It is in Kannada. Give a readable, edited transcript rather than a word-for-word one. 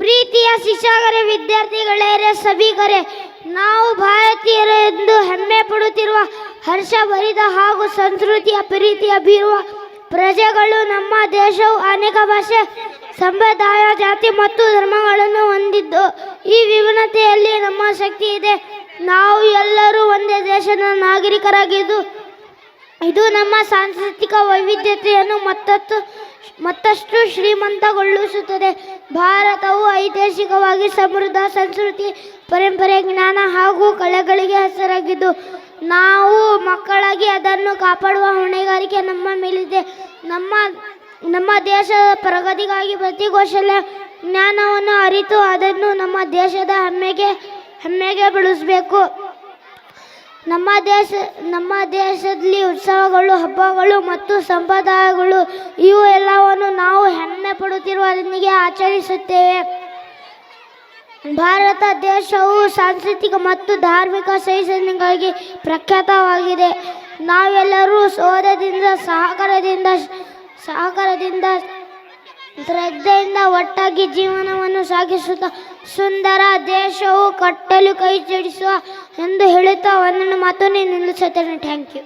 ಪ್ರೀತಿಯ ಶಿಕ್ಷಕರೇ, ವಿದ್ಯಾರ್ಥಿಗಳೇ, ಸಭಿಕರೇ, ನಾವು ಭಾರತೀಯರು ಎಂದು ಹೆಮ್ಮೆ ಪಡುತ್ತಿರುವ ಹರ್ಷಭರಿತ ಹಾಗೂ ಸಂಸ್ಕೃತಿಯ ಪ್ರೀತಿಯ ಬೀರುವ ಪ್ರಜೆಗಳು. ನಮ್ಮ ದೇಶವು ಅನೇಕ ಭಾಷೆ, ಸಂಪ್ರದಾಯ, ಜಾತಿ ಮತ್ತು ಧರ್ಮಗಳನ್ನು ಹೊಂದಿದ್ದು ಈ ವಿಭಿನ್ನತೆಯಲ್ಲಿ ನಮ್ಮ ಶಕ್ತಿ ಇದೆ. ನಾವು ಎಲ್ಲರೂ ಒಂದೇ ದೇಶದ ನಾಗರಿಕರಾಗಿದ್ದು ಇದು ನಮ್ಮ ಸಾಂಸ್ಕೃತಿಕ ವೈವಿಧ್ಯತೆಯನ್ನು ಮತ್ತಷ್ಟು ಶ್ರೀಮಂತಗೊಳಿಸುತ್ತದೆ. ಭಾರತವು ಐತಿಹಾಸಿಕವಾಗಿ ಸಮೃದ್ಧ ಸಂಸ್ಕೃತಿ, ಪರಂಪರೆ, ಜ್ಞಾನ ಹಾಗೂ ಕಲೆಗಳಿಗೆ ಹೆಸರಾಗಿದ್ದು ನಾವು ಮಕ್ಕಳಾಗಿ ಅದನ್ನು ಕಾಪಾಡುವ ಹೊಣೆಗಾರಿಕೆ ನಮ್ಮ ಮೇಲಿದೆ. ನಮ್ಮ ದೇಶದ ಪ್ರಗತಿಗಾಗಿ ಪ್ರತಿ ಕೌಶಲ್ಯ ಜ್ಞಾನವನ್ನು ಅರಿತು ಅದನ್ನು ನಮ್ಮ ದೇಶದ ಹೆಮ್ಮೆಗೆ ಬೆಳೆಸಬೇಕು. ನಮ್ಮ ದೇಶದಲ್ಲಿ ಉತ್ಸವಗಳು, ಹಬ್ಬಗಳು ಮತ್ತು ಸಂಪ್ರದಾಯಗಳು ಇವು ಎಲ್ಲವನ್ನು ನಾವು ಹೆಮ್ಮೆ ಪಡುತ್ತಿರುವುದರೊಂದಿಗೆ ಆಚರಿಸುತ್ತೇವೆ. ಭಾರತ ದೇಶವು ಸಾಂಸ್ಕೃತಿಕ ಮತ್ತು ಧಾರ್ಮಿಕ ಸಹಿಷ್ಣುತೆಗಾಗಿ ಪ್ರಖ್ಯಾತವಾಗಿದೆ. ನಾವೆಲ್ಲರೂ ಸೋದರದಿಂದ ಸಹಕಾರದಿಂದ ಶ್ರದ್ಧೆಯಿಂದ ಒಟ್ಟಾಗಿ ಜೀವನವನ್ನು ಸಾಗಿಸುತ್ತಾ ಸುಂದರ ದೇಶವು ಕಟ್ಟಲು ಕೈ ಜೋಡಿಸುವ ಎಂದು ಹೇಳುತ್ತಾ ಒಂದನ್ನು ಮಾತನ್ನು ನಿಲ್ಲಿಸುತ್ತೇನೆ. Thank you.